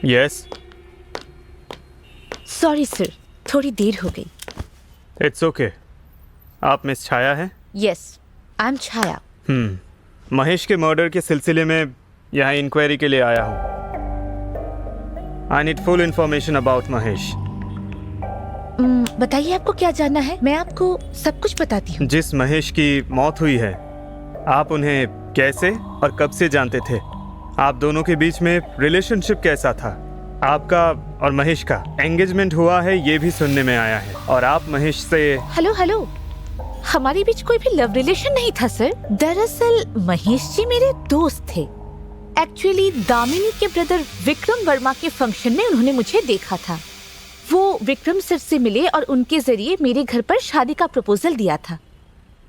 Yes. Sorry sir, थोड़ी देर हो गई। It's okay. आप मिस छाया हैं? यस, आई एम छाया। महेश के मर्डर के सिलसिले में यहाँ इंक्वायरी के लिए आया हूँ। I need full information about Mahesh. बताइए आपको क्या जानना है, मैं आपको सब कुछ बताती हूँ। जिस महेश की मौत हुई है, आप उन्हें कैसे और कब से जानते थे? आप दोनों के बीच में रिलेशनशिप कैसा था? आपका और महेश का एंगेजमेंट हुआ है ये भी सुनने में आया है, और आप महेश से हेलो, हमारे बीच कोई भी लव रिलेशन नहीं था सर। दरअसल महेश जी मेरे दोस्त थे। एक्चुअली दामिनी के ब्रदर विक्रम वर्मा के फंक्शन में उन्होंने मुझे देखा था। वो विक्रम सर से मिले और उनके जरिए मेरे घर पर शादी का प्रपोजल दिया था।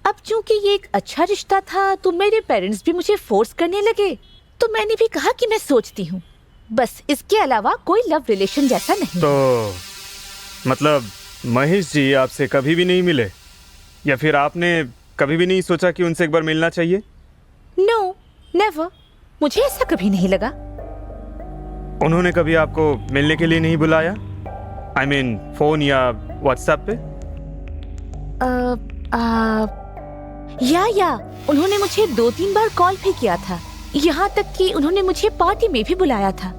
अब चूंकि ये एक अच्छा रिश्ता था तो मेरे पेरेंट्स भी मुझे फोर्स करने लगे, तो मैंने भी कहा कि मैं सोचती हूँ। बस इसके अलावा कोई लव रिलेशन जैसा नहीं। तो मतलब महेश जी आपसे कभी भी नहीं मिले, या फिर आपने कभी भी नहीं सोचा कि उनसे एक बार मिलना चाहिए? No, never. मुझे ऐसा कभी नहीं लगा। उन्होंने कभी आपको मिलने के लिए नहीं बुलाया? आई मीन फोन या व्हाट्सएप पे? या उन्होंने मुझे 2-3 बार कॉल भी किया था। यहाँ तक कि उन्होंने मुझे पार्टी में भी बुलाया था।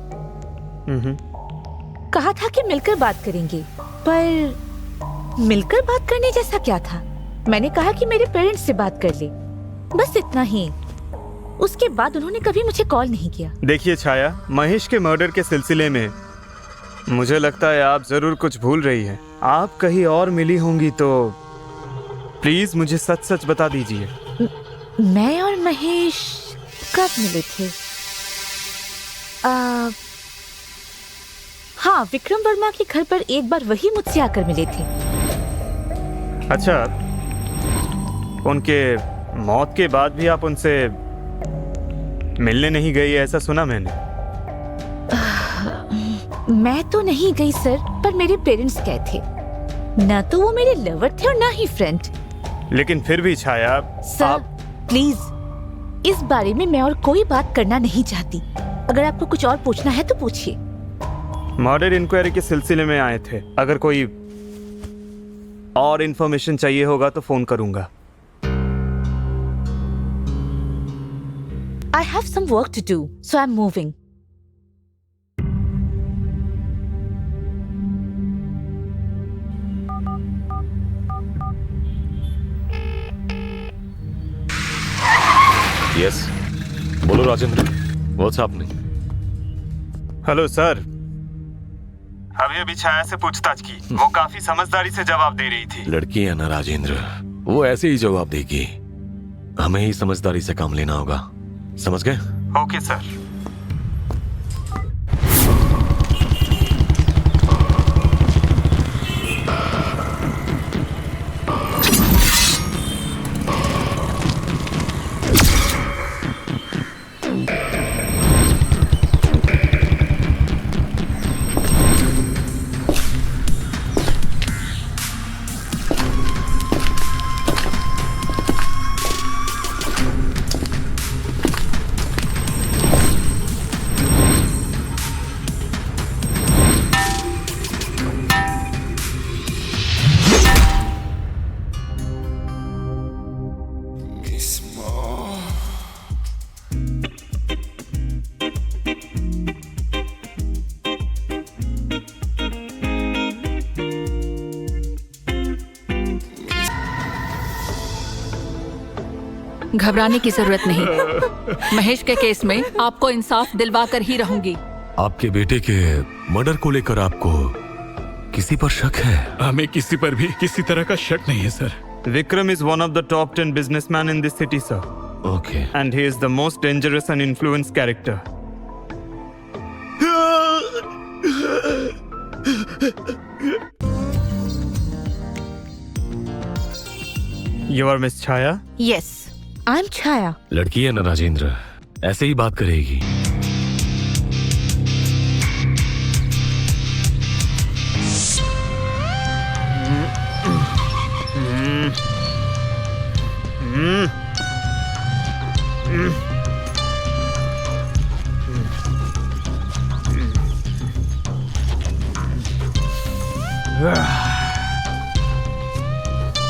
कहा था कि मिलकर बात करेंगे, पर मिलकर बात करने जैसा क्या था? मैंने कहा कि मेरे पेरेंट्स से बात कर ले, बस इतना ही। उसके बाद उन्होंने कभी मुझे कॉल नहीं किया। देखिए छाया, महेश के मर्डर के सिलसिले में मुझे लगता है आप जरूर कुछ भूल रही हैं। आप कहीं और मिली होंगी तो प्लीज मुझे सच सच बता दीजिए। मैं और महेश कब मिले थे? हाँ, विक्रम वर्मा के घर पर एक बार वही मुझसे आकर मिले थे। अच्छा, उनके मौत के बाद भी आप उनसे मिलने नहीं गई ऐसा सुना मैंने। मैं तो नहीं गई सर, पर मेरे पेरेंट्स गए थे। ना तो वो मेरे लवर थे और ना ही फ्रेंड। लेकिन फिर भी छाया सर, प्लीज इस बारे में मैं और कोई बात करना नहीं चाहती। अगर आपको कुछ और पूछना है तो पूछिए। मर्डर इंक्वायरी के सिलसिले में आए थे। अगर कोई और इंफॉर्मेशन चाहिए होगा तो फोन करूंगा। I have some work to do, so I'm moving. Yes, बोलो Rajendra, what's happening? Hello sir, अभी छाया से पूछताछ की। वो काफी समझदारी से जवाब दे रही थी। लड़की है ना राजेंद्र, वो ऐसे ही जवाब देगी। हमें ही समझदारी से काम लेना होगा, समझ गए? Okay sir. घबराने की जरूरत नहीं। महेश के केस में आपको इंसाफ दिलवा कर ही रहूंगी। आपके बेटे के मर्डर को लेकर आपको किसी पर शक है? हमें किसी पर भी किसी तरह का शक नहीं है sir. Vikram is one of the top 10 businessmen in this city, sir. Okay. And he is the most dangerous and influenced character. You are Miss Chaya? Yes, I'm Chaya. लड़की है ना राजेंद्र, ऐसे ही बात करेगी।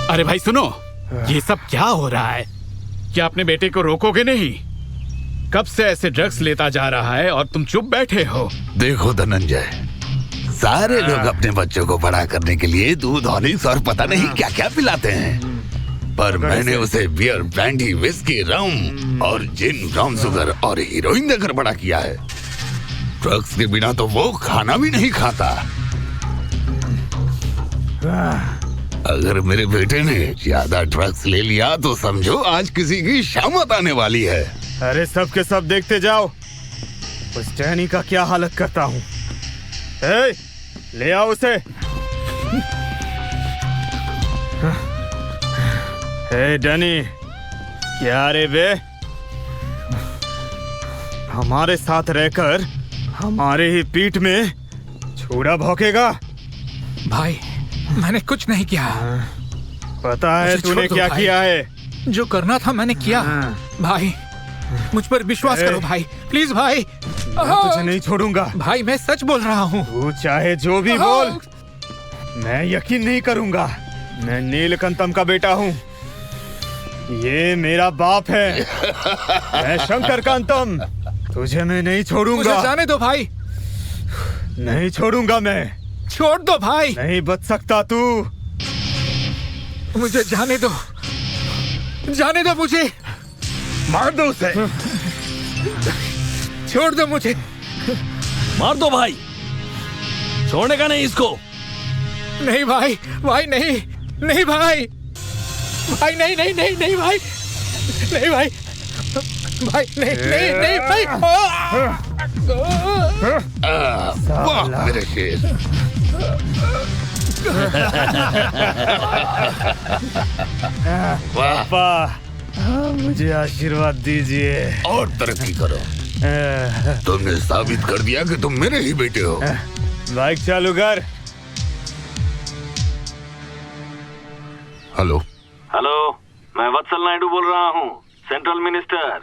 अरे भाई सुनो, ये सब क्या हो रहा है? क्या अपने बेटे को रोकोगे नहीं? कब से ऐसे ड्रग्स लेता जा रहा है और तुम चुप बैठे हो? देखो धनंजय, सारे लोग अपने बच्चों को बड़ा करने के लिए दूध, हॉर्लिक्स और पता नहीं क्या क्या पिलाते हैं, पर मैंने उसे बियर, ब्रांडी, विस्की, रम और जिन, ब्राउन शुगर और हीरोइन देकर बड़ा किया है। ड्रग्स के बिना तो वो खाना भी नहीं खाता। अगर मेरे बेटे ने ज्यादा ड्रग्स ले लिया तो समझो आज किसी की शामत आने वाली है। अरे सब के सब देखते जाओ, उस डैनी का क्या हालत करता हूँ। ए, ले आओ उसे। हे डैनी, क्या रे बे, हमारे साथ रहकर हमारे ही पीठ में छुरा भौंकेगा? भाई मैंने कुछ नहीं किया। पता है मुझे तूने छोड़ दो क्या भाई। किया है? जो करना था मैंने किया। भाई मुझ पर विश्वास करो भाई, प्लीज भाई। मैं तुझे नहीं छोड़ूंगा। भाई मैं सच बोल रहा हूँ। तू चाहे जो भी बोल, मैं यकीन नहीं करूंगा। मैं नीलकंठम का बेटा हूँ, ये मेरा बाप है। मैं शंकर कांतम, तुझे मैं नहीं मुझे छोड़ूंगा। जाने दो भाई, नहीं छोड़ूंगा मैं। छोड़ दो भाई, नहीं बच सकता तू। मुझे जाने दो, जाने दो मुझे, मार दो उसे। छोड़ दो मुझे। मार दो भाई, छोड़ने का नहीं इसको। नहीं भाई, भाई नहीं, नहीं भाई, भाई नहीं नहीं नहीं नहीं भाई, नहीं भाई, भाई नहीं नहीं नहीं भाई। वाह मेरे शेर। वाह, पापा, मुझे आशीर्वाद दीजिए। और तरक्की करो। तुमने साबित कर दिया कि तुम मेरे ही बेटे हो। बाइक चालू कर। हेलो हेलो, मैं वत्सल नायडू बोल रहा हूँ, सेंट्रल मिनिस्टर।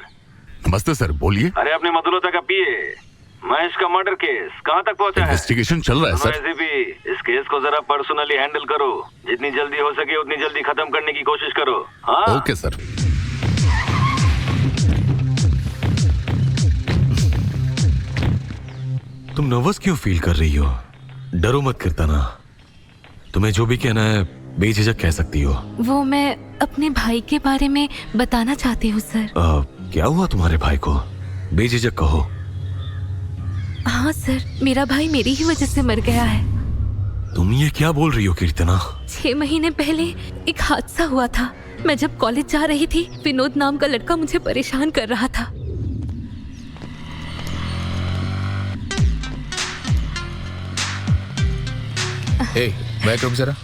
नमस्ते सर, बोलिए। अरे अपने मधुलता का पीए महेश का मर्डर केस कहाँ तक पहुँचा है? इन्वेस्टिगेशन चल रहा है सर। वैसे भी इस केस को जरा पर्सनली हैंडल करो, जितनी जल्दी हो सके उतनी जल्दी खत्म करने की कोशिश करो। हाँ ओके सर। तुम नर्वस क्यों फील कर रही हो? डरो मत कीर्तना, तुम्हें जो भी कहना है बेझिझक कह सकती हो। वो मैं अपने भाई के बारे में बताना चाहती हूँ सर। क्या हुआ तुम्हारे भाई को? बेझिझक कहो। हाँ सर, मेरा भाई मेरी ही वजह से मर गया है। तुम ये क्या बोल रही हो कीर्तना? 6 महीने पहले एक हादसा हुआ था। मैं जब कॉलेज जा रही थी, विनोद नाम का लड़का मुझे परेशान कर रहा था। हे, बैठ रुक जरा।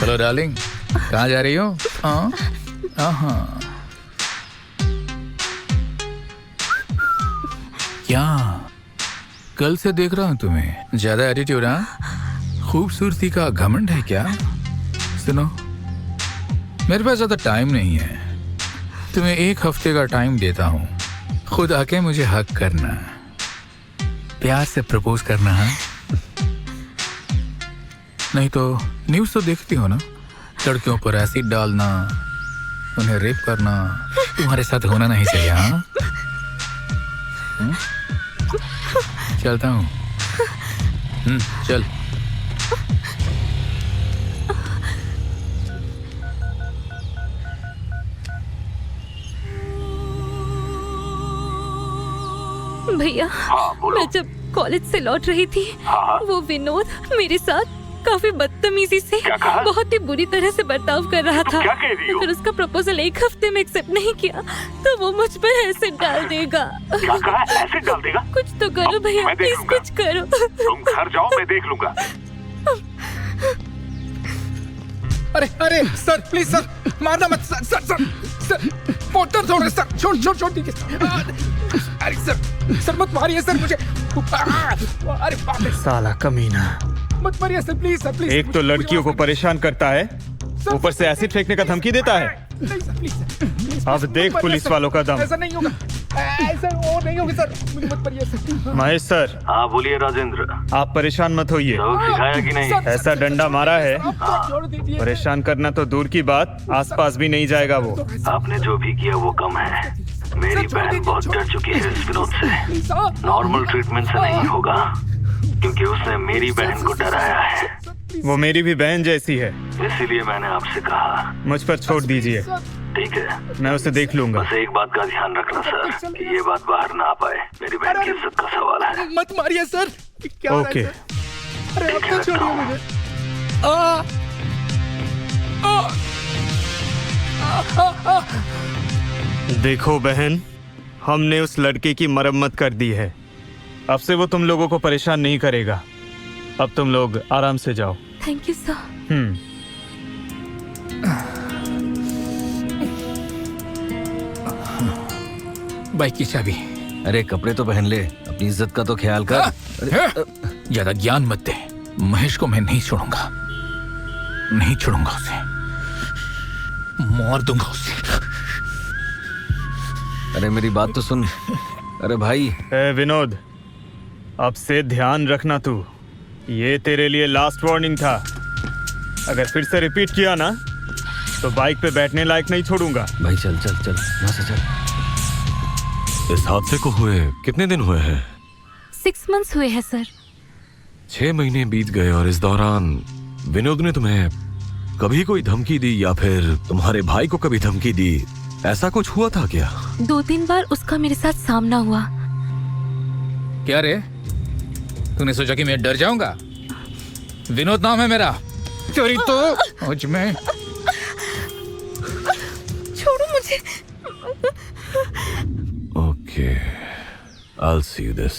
हेलो डार्लिंग, कहाँ जा रही हो? हाँ, क्या कल से देख रहा हूँ तुम्हें, ज्यादा एटीट्यूड? हाँ, खूबसूरती का घमंड है क्या? सुनो, मेरे पास ज्यादा टाइम नहीं है, तुम्हें 1 हफ्ते का टाइम देता हूँ। खुद आके मुझे हक करना, प्यार से प्रपोज करना। है नहीं तो न्यूज़ तो देखती हो ना, लड़कियों पर एसिड डालना, उन्हें रेप करना। तुम्हारे साथ होना नहीं चाहिए। हाँ, चलता हूँ। चल। भैया, मैं जब कॉलेज से लौट रही थी, वो विनोद मेरे साथ काफी बदतमीजी से, बहुत ही बुरी तरह से बर्ताव कर रहा था। अगर उसका प्रपोजल 1 हफ्ते में एक्सेप्ट नहीं किया तो वो मुझ पर एसिड डाल देगा। एसिड डाल देगा? कुछ तो करो भैया, प्लीज कुछ करो। तुम घर जाओ, मैं देख लूंगा। अरे अरे सर, प्लीज सर, मारना मत सर। सर सर सर, पोटर छोड़ सर, छोड़ ठीक है। अरे सर मत मारिए सर मुझे। अरे बाप रे, साला कमीना, मत मारिए सर, प्लीज सर, प्लीज। एक तो लड़कियों को परेशान करता है, ऊपर से एसिड फेंकने का धमकी देता है। नहीं सर, प्लीज सर। अब देख पुलिस वालों का दम। ऐसा नहीं होगा। सर वो नहीं होगी सर, मुझे मत पड़िए सर। महेश सर, हाँ बोलिए राजेंद्र, आप परेशान मत होइए। सिखाया कि नहीं? ऐसा डंडा मारा है, आप छोड़ दीजिए। परेशान करना तो दूर की बात, आसपास भी नहीं जाएगा वो। आपने जो भी किया वो कम है। मेरी बहन बहुत डर चुकी है इस विनोद से। नॉर्मल ट्रीटमेंट से नहीं होगा, क्योंकि उसने मेरी बहन को डराया है। वो मेरी भी बहन जैसी है, इसीलिए मैंने आपसे कहा। मुझ पर छोड़ दीजिए, ठीक है, मैं उसे देख लूंगा। बस एक बात का ध्यान रखना सर, कि ये बात बाहर ना आ पाए। मेरी बहन की इज्जत का सवाल है। मत मारिए सर। क्या हो रहा है ओके। सर? अरे अब तो छोड़िए मुझे। देखो बहन, हमने उस लड़के की मरम्मत कर दी है, अब से वो तुम लोगों को परेशान नहीं करेगा। अब तुम लोग आराम से जाओ। Thank you sir. बाइक की चाबी। अरे कपड़े तो पहन ले, अपनी इज्जत का तो ख्याल कर। ज्यादा ज्ञान मत दे, महेश को मैं नहीं छोड़ूंगा, नहीं छोड़ूंगा उसे, मार दूंगा उसे। अरे मेरी बात तो सुन। अरे भाई विनोद, अब से ध्यान रखना तू, ये तेरे लिए लास्ट वार्निंग था। अगर फिर से रिपीट किया ना तो बाइक पे बैठने लायक नहीं छोड़ूंगा। भाई चल चल चल, यहाँ से चल। इस हादसे को हुए कितने दिन हुए हैं? 6 months हुए हैं सर। 6 महीने बीत गए, और इस दौरान विनोद ने तुम्हें कभी कोई धमकी दी या फिर तुम्हारे भाई को कभी धमकी दी? ऐसा कुछ हुआ था क्या? 2-3 बार उसका मेरे साथ सामना हुआ। क्या रे, तूने सोचा कि मैं डर जाऊंगा? विनोद नाम है मेरा। तेरी तो मुझ में। छोड़ो मुझे। Okay, I'll see this.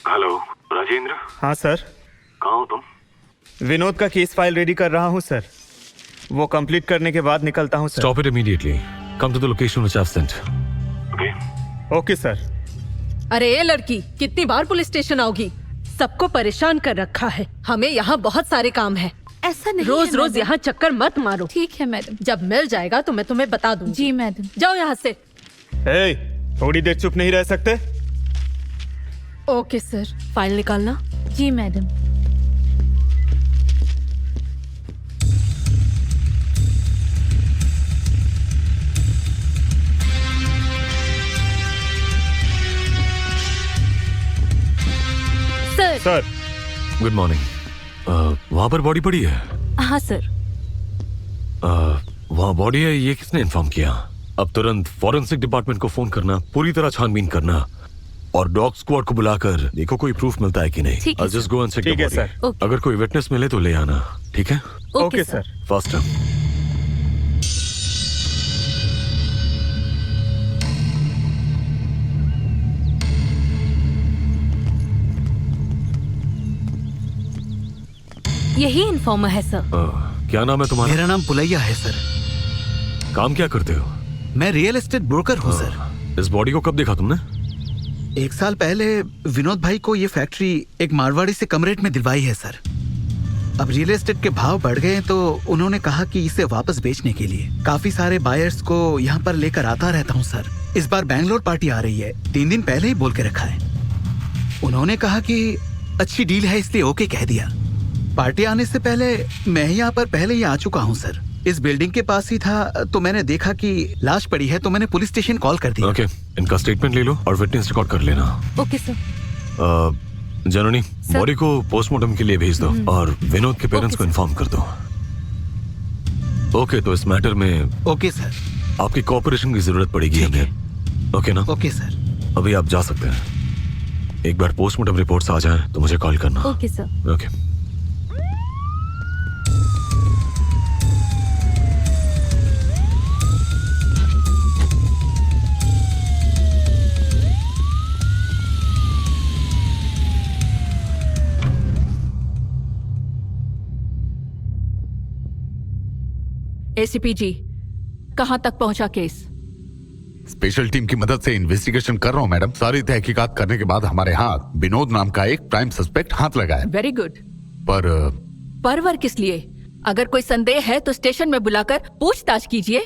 Hello Rajendra. हाँ सर। कहाँ हो तुम? विनोद का केस फाइल रेडी कर रहा हूँ सर, वो कंप्लीट करने के बाद निकलता हूँ sir. Stop it immediately. Come to the location which I've sent. Okay? Okay sir. अरे ये लड़की कितनी बार पुलिस स्टेशन आओगी? सबको परेशान कर रखा है। हमें यहाँ बहुत सारे काम है। ऐसा नहीं रोज है, रोज मैडम। यहाँ चक्कर मत मारो। ठीक है मैडम। जब मिल जाएगा तो मैं तुम्हें बता दूंगी। जी मैडम। जाओ यहाँ से। हे, थोड़ी देर चुप नहीं रह सकते? ओके सर, फाइल निकालना। जी madam. Sir. Sir. Good morning. वहाँ पर बॉडी पड़ी है? हाँ सर। वहाँ बॉडी है, ये किसने इन्फॉर्म किया? अब तुरंत फॉरेंसिक डिपार्टमेंट को फोन करना, पूरी तरह छानबीन करना, और डॉग स्क्वाड को बुलाकर देखो कोई प्रूफ मिलता है कि नहीं। ठीक है just go and check the ठीक है बॉडी। अगर कोई विटनेस मिले तो ले आना, ठीक है? Okay sir. फास्ट। यही इन्फॉर्मर है सर। क्या नाम है तुम्हारा? मेरा नाम पुलैया है सर। काम क्या करते हो? मैं रियल एस्टेट ब्रोकर हूँ सर। इस बॉडी को कब देखा तुमने? 1 साल पहले विनोद भाई को ये फैक्ट्री एक मारवाड़ी से कम रेट में दिलवाई है सर। अब रियल एस्टेट के भाव बढ़ गए तो उन्होंने कहा कि इसे वापस बेचने के लिए काफी सारे बायर्स को यहाँ पर लेकर आता रहता हूँ सर। इस बार बैंगलोर पार्टी आ रही है, 3 दिन पहले ही बोल के रखा है। उन्होंने कहा कि अच्छी डील है इसलिए ओके कह दिया। पार्टी आने से पहले मैं यहाँ पर पहले ही आ चुका हूँ सर। इस बिल्डिंग के पास ही था तो मैंने देखा कि लाश पड़ी है तो मैंने पुलिस स्टेशन कॉल कर दिया। ओके, इनका स्टेटमेंट ले लो और विटनेस रिकॉर्ड कर लेना। Okay sir. जननी, बॉडी को पोस्टमार्टम के लिए भेज दो और विनोद के पेरेंट्स को इन्फॉर्म कर दो। ओके, तो इस मैटर में ओके सर, आपकी कोऑपरेशन की जरूरत पड़ेगी हमें। ओके ना? Okay sir. अभी आप जा सकते हैं। एक बार पोस्टमार्टम रिपोर्ट्स आ जाएं तो मुझे कॉल करना। Okay sir. ओके। एसीपी जी, कहाँ तक पहुंचा केस? स्पेशल टीम की मदद से इन्वेस्टिगेशन कर रहा हूँ मैडम। सारी तहकीकात करने के बाद हमारे हाथ विनोद नाम का एक प्राइम सस्पेक्ट हाथ लगा है। Very good. पर किस लिए? अगर कोई संदेह है तो स्टेशन में बुलाकर पूछताछ कीजिए।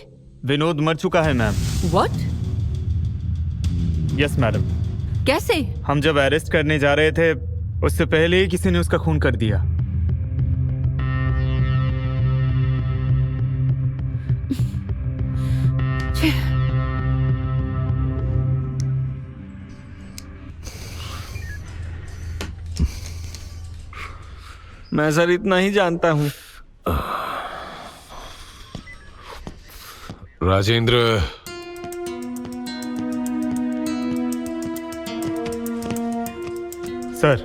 विनोद मर चुका है मैम। व्हाट? Yes madam. कैसे? हम जब अरेस्ट करने जा रहे थे उससे पहले ही किसी ने उसका खून कर दिया। मैं सर इतना ही जानता हूँ। राजेंद्र, सर,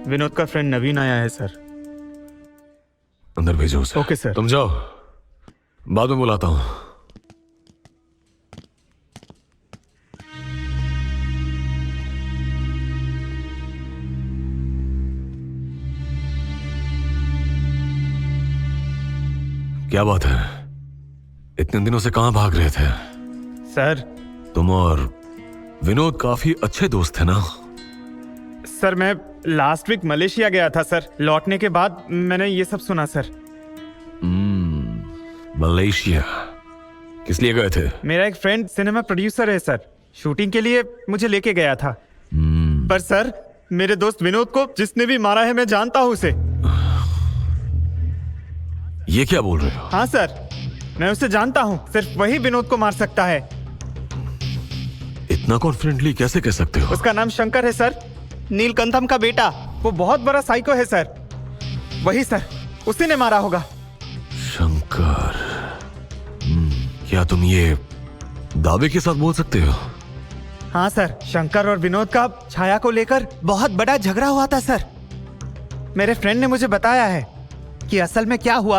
विनोद का फ्रेंड नवीन आया है सर। अंदर भेजो उसे। Okay sir. तुम जाओ, बाद में बुलाता हूँ। क्या बात है? इतने दिनों से कहां भाग रहे थे? सर, तुम और विनोद काफी अच्छे दोस्त थे ना? सर, मैं लास्ट वीक मलेशिया गया था सर। लौटने के बाद मैंने ये सब सुना सर। मलेशिया किस लिए गए थे? मेरा एक फ्रेंड सिनेमा प्रोड्यूसर है सर, शूटिंग के लिए मुझे लेके गया था। पर सर, मेरे दोस्त विनोद को जिसने भी मारा है मैं जानता हूँ उसे। ये क्या बोल रहे हो? हाँ सर, मैं उसे जानता हूँ। सिर्फ वही विनोद को मार सकता है। इतना कॉन्फिडेंटली कैसे कह सकते हो? उसका नाम शंकर है सर, नीलकंठम का बेटा। वो बहुत बड़ा साइको है सर। वही सर, उसी ने मारा होगा। शंकर। क्या तुम ये दावे के साथ बोल सकते हो? हाँ सर, शंकर और विनोद का छाया को लेकर बहुत बड़ा झगड़ा हुआ था सर। मेरे फ्रेंड ने मुझे बताया है कि असल में क्या हुआ